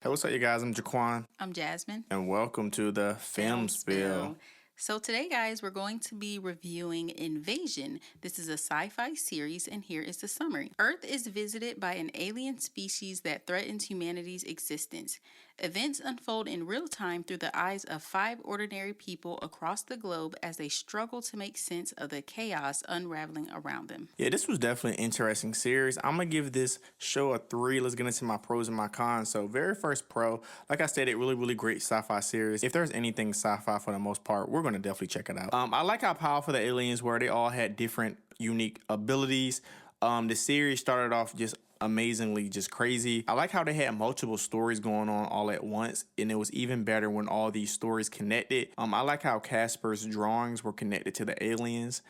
Hey, what's up, you guys? I'm Jaquan, I'm Jasmine. and welcome to the Film Spill. So today, guys, we're going to be reviewing Invasion. This is a sci-fi series, and here is the summary. Earth is visited by an alien species that threatens humanity's existence. Events unfold in real time through the eyes of 5 ordinary people across the globe as they struggle to make sense of the chaos unraveling around them. Yeah, this was definitely an interesting series. I'm going to give this show a 3. Let's get into my pros and my cons. So, very first pro, like I said, really great sci-fi series. If there's anything sci-fi for the most part, we're going to definitely check it out. I like how powerful the aliens were. They all had different unique abilities. The series started off just amazingly just crazy. I like how they had multiple stories going on all at once, and it was even better when all these stories connected. I like how Casper's drawings were connected to the aliens.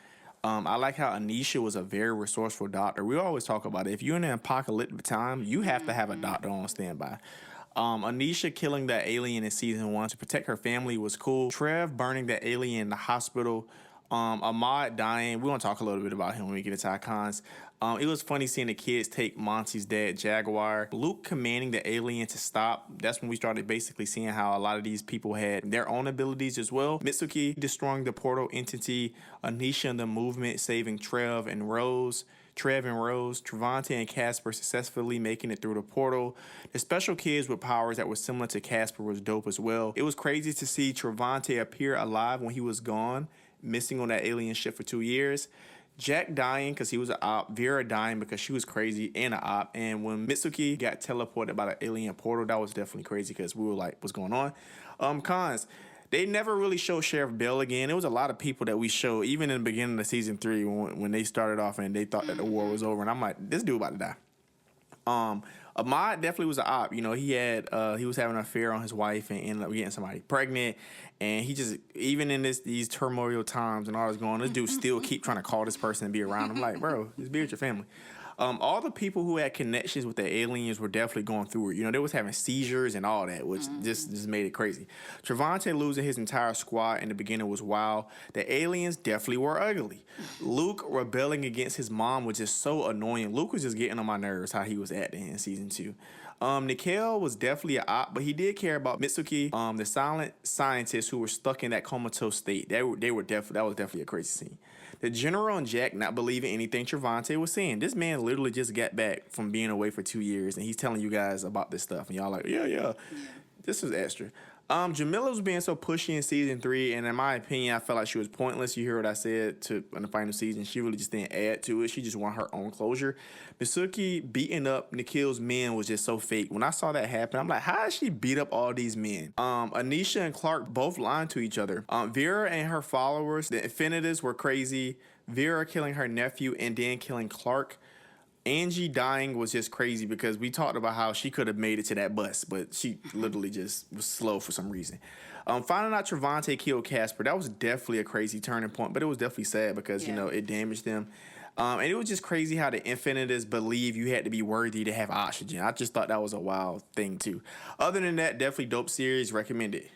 I like how Anisha was a very resourceful doctor. We always talk about it. If you're in an apocalyptic time, you have to have a doctor on standby. Anisha killing the alien in season 1 to protect her family was cool. Trev burning the alien in the hospital. Ahmad dying. We want to talk a little bit about him when we get into icons. It was funny seeing the kids take Monty's dad, Jaguar. Luke commanding the alien to stop. That's when we started basically seeing how a lot of these people had their own abilities as well. Mitsuki destroying the portal entity. Anisha and the movement saving Trev and Rose. Travante and Casper successfully making it through the portal. The special kids with powers that were similar to Casper was dope as well. It was crazy to see Travante appear alive when he was gone, missing on that alien ship for 2 years. Jack dying because he was an op. Vera dying because she was crazy and an op. And when Mitsuki got teleported by the alien portal, that was definitely crazy because we were like, what's going on? Cons. They never really showed Sheriff Bell again. There was a lot of people that we showed, even in the beginning of season 3 when they started off and they thought that the war was over. And I'm like, this dude about to die. Ahmad definitely was an op. You know, he was having an affair on his wife and ended up getting somebody pregnant. And he just, even in these turmoil times and all that's going on, this dude still keep trying to call this person and be around. I'm like, bro, just be with your family. All the people who had connections with the aliens were definitely going through it. You know, they was having seizures and all that, which just made it crazy. Travante losing his entire squad in the beginning was wild. The aliens definitely were ugly. Luke rebelling against his mom was just so annoying. Luke was just getting on my nerves how he was acting in season 2. Nikhil was definitely an op, but he did care about Mitsuki, the silent scientists who were stuck in that comatose state. That was definitely a crazy scene. The general and Jack not believing anything Travante was saying. This man literally just got back from being away for 2 years, and he's telling you guys about this stuff, and y'all like, yeah. This was extra. Jamila was being so pushy in season 3, and in my opinion, I felt like she was pointless. You hear what I said in the final season. She really just didn't add to it. She just wanted her own closure. Mitsuki beating up Nikhil's men was just so fake. When I saw that happen, I'm like, how did she beat up all these men? Anisha and Clark both lying to each other. Vera and her followers, the Infinitives, were crazy. Vera killing her nephew and then killing Clark. Angie dying was just crazy because we talked about how she could have made it to that bus, but she literally just was slow for some reason. Finding out Travante killed Casper, that was definitely a crazy turning point, but it was definitely sad because, you know, it damaged them. And it was just crazy how the Infinitives believe you had to be worthy to have oxygen. I just thought that was a wild thing, too. Other than that, definitely dope series. Recommended.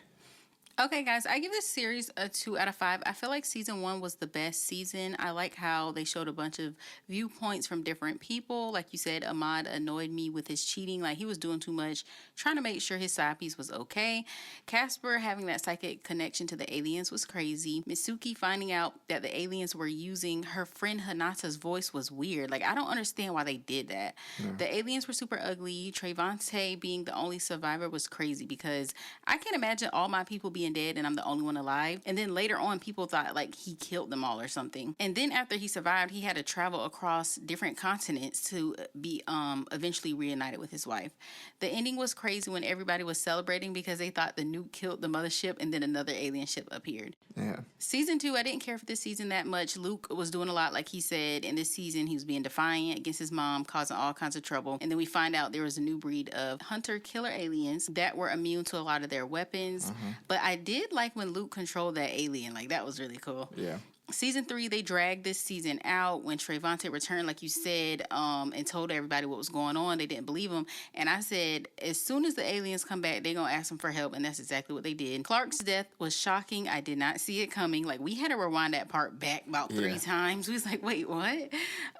Okay, guys, I give this series a 2 out of 5. I feel like season 1 was the best season. I like how they showed a bunch of viewpoints from different people. Like you said, Ahmad annoyed me with his cheating. Like, he was doing too much, trying to make sure his side piece was okay. Casper having that psychic connection to the aliens was crazy. Mitsuki finding out that the aliens were using her friend Hinata's voice was weird. Like, I don't understand why they did that. Yeah. The aliens were super ugly. Travante being the only survivor was crazy because I can't imagine all my people being dead and I'm the only one alive. And then later on, people thought like he killed them all or something. And then after he survived, he had to travel across different continents to be eventually reunited with his wife. The ending was crazy when everybody was celebrating because they thought the nuke killed the mothership and then another alien ship appeared. Yeah. Season 2, I didn't care for this season that much. Luke was doing a lot, like he said. In this season, he was being defiant against his mom, causing all kinds of trouble. And then we find out there was a new breed of hunter-killer aliens that were immune to a lot of their weapons. But I did like when Luke controlled that alien. Like, that was really cool. Yeah. Season 3, they dragged this season out. When Trayvonte returned, like you said, and told everybody what was going on, they didn't believe him. And I said, as soon as the aliens come back, they're going to ask him for help. And that's exactly what they did. Clark's death was shocking. I did not see it coming. Like, we had to rewind that part back about 3 times. We was like, wait, what?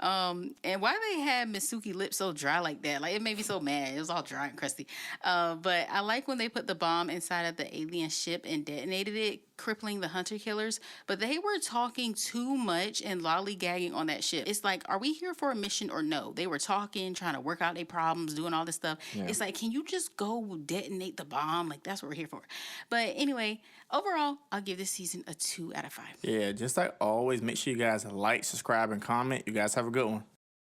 And why they had Misuki lips so dry like that? Like, it made me so mad. It was all dry and crusty. But I like when they put the bomb inside of the alien ship and detonated it, crippling the hunter killers. But they were talking too much and lollygagging on that ship. It's like, are we here for a mission or no? They were talking, trying to work out their problems, doing all this stuff. Yeah. It's like, can you just go detonate the bomb? Like, that's what we're here for. But anyway, overall, I'll give this season a 2 out of 5. Yeah, just like always, make sure you guys like, subscribe, and comment. You guys have a good one.